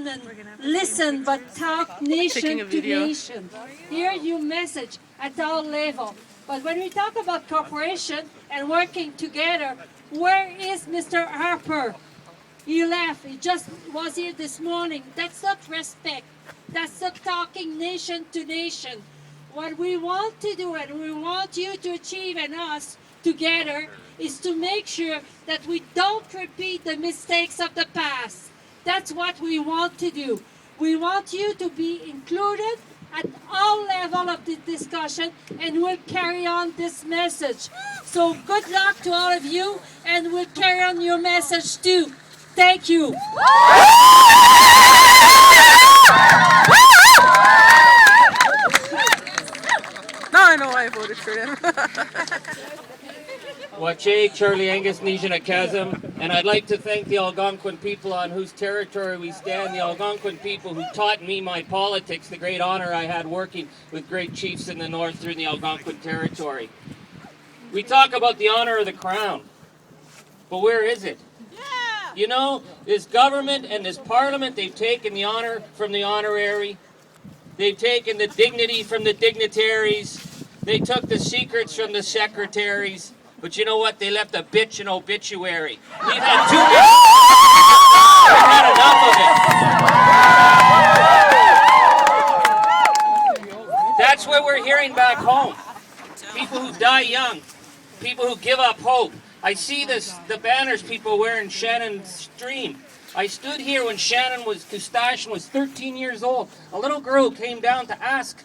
gentlemen, listen but talk nation to nation. Hear your message at all levels. But when we talk about cooperation and working together, where is Mr. Harper? He left. He just was here this morning. That's not respect. That's not talking nation to nation. What we want to do and we want you to achieve and us together is to make sure that we don't repeat the mistakes of the past. That's what we want to do. We want you to be included at all levels of the discussion, and we'll carry on this message. So good luck to all of you, and we'll carry on your message too. Thank you. Now I know why I voted for him. Wache, Charlie Angus, Nijina Chasm, and I'd like to thank the Algonquin people on whose territory we stand, the Algonquin people who taught me my politics, the great honor I had working with great chiefs in the north through the Algonquin territory. We talk about the honor of the crown, but where is it? You know, this government and this parliament, they've taken the honor from the honorary, they've taken the dignity from the dignitaries, they took the secrets from the secretaries. But you know what? They left a bitch an obituary. We've had too many. We've had enough of it. That's what we're hearing back home. People who die young. People who give up hope. I see the banners people wear in Shannon's stream. I stood here when Coustache was 13 years old. A little girl came down to ask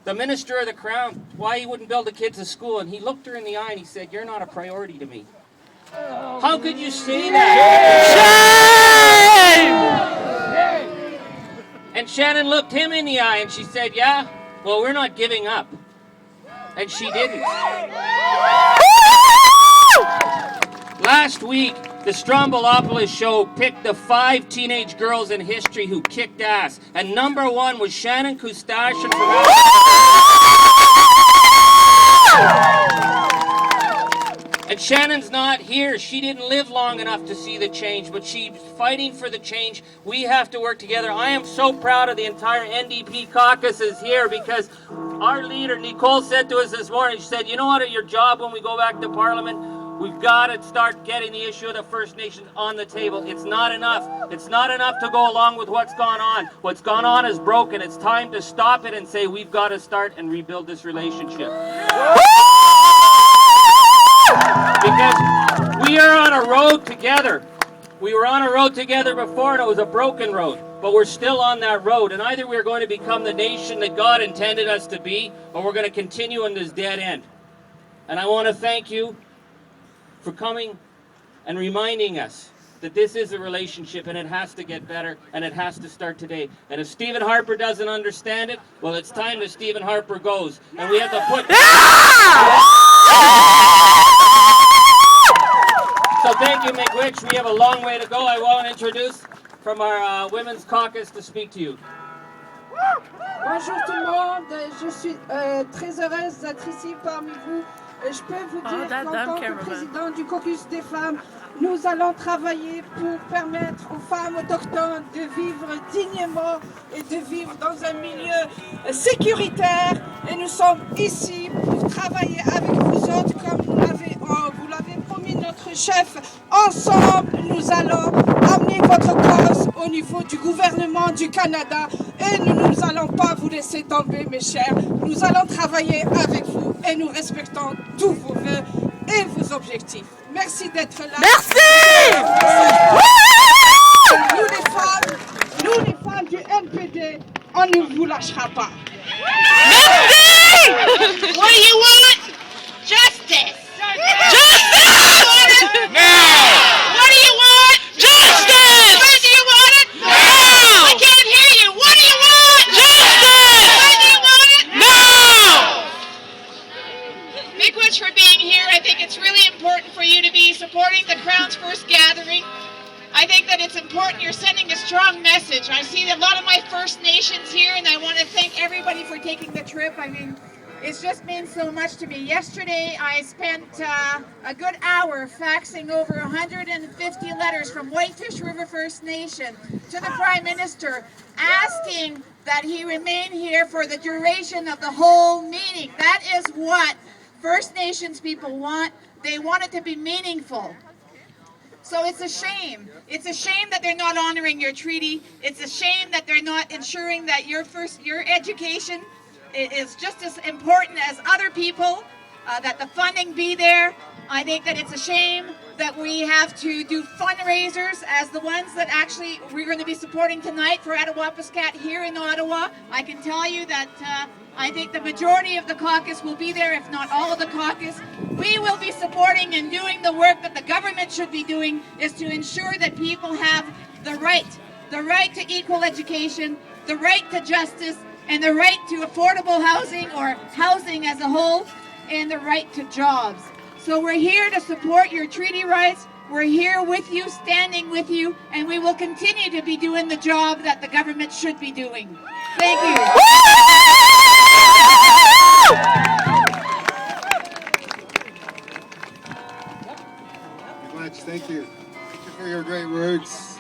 the Minister of the Crown why he wouldn't build the kids a school, and he looked her in the eye and he said, "You're not a priority to me." How could you say that? Shame! And Shannon looked him in the eye and she said, "Yeah, well, we're not giving up." And she didn't. Last week, the Strombolopolis show picked the 5 teenage girls in history who kicked ass. And number 1 was Shannon Coustache from And Shannon's not here. She didn't live long enough to see the change, but she's fighting for the change. We have to work together. I am so proud of the entire NDP caucus is here because our leader, Nicole, said to us this morning, she said, "You know what, your job when we go back to Parliament, we've got to start getting the issue of the First Nations on the table. It's not enough. It's not enough to go along with what's gone on. What's gone on is broken. It's time to stop it and say we've got to start and rebuild this relationship." Because we are on a road together. We were on a road together before and it was a broken road. But we're still on that road. And either we're going to become the nation that God intended us to be, or we're going to continue in this dead end. And I want to thank you for coming and reminding us that this is a relationship and it has to get better and it has to start today. And if Stephen Harper doesn't understand it, well, it's time that Stephen Harper goes. And we have to put... So thank you, Miigwech. We have a long way to go. I want to introduce from our Women's Caucus to speak to you. Bonjour tout le monde, je suis très heureuse d'être ici parmi vous. Je peux vous dire qu'en tant que président du caucus des femmes, nous allons travailler pour permettre aux femmes autochtones de vivre dignement et de vivre dans un milieu sécuritaire. Et nous sommes ici pour travailler avec vous autres comme vous l'avez promis notre chef. Ensemble, nous allons amener votre cause au niveau du gouvernement du Canada et nous ne allons pas vous laisser tomber, mes chers. Nous allons travailler avec vous et nous respectons tous vos vœux et vos objectifs. Merci d'être là. Merci! Nous les femmes du NPD, on ne vous lâchera pas. Merci! What do you want? Justice! Justice! No! What do you want? Justice! When do you want it? No! I can't hear you. What do you want? Justice! When do you want it? No! Miigwech for being here. I think it's really important for you to be supporting the Crown's first gathering. I think that it's important you're sending a strong message. I see a lot of my First Nations here, and I want to thank everybody for taking the trip. I mean, It's just means so much to me. Yesterday, I spent a good hour faxing over 150 letters from Whitefish River First Nation to the Prime Minister asking that he remain here for the duration of the whole meeting. That is what First Nations people want. They want it to be meaningful. So it's a shame. It's a shame that they're not honoring your treaty. It's a shame that they're not ensuring that your education is just as important as other people, that the funding be there. I think that it's a shame that we have to do fundraisers as the ones that actually we're going to be supporting tonight for Attawapiskat here in Ottawa. I can tell you that I think the majority of the caucus will be there, if not all of the caucus. We will be supporting and doing the work that the government should be doing, is to ensure that people have the right to equal education, the right to justice, and the right to affordable housing or housing as a whole, and the right to jobs. So we're here to support your treaty rights. We're here with you, standing with you, and we will continue to be doing the job that the government should be doing. Thank you. Thank you. Thank you for your great words.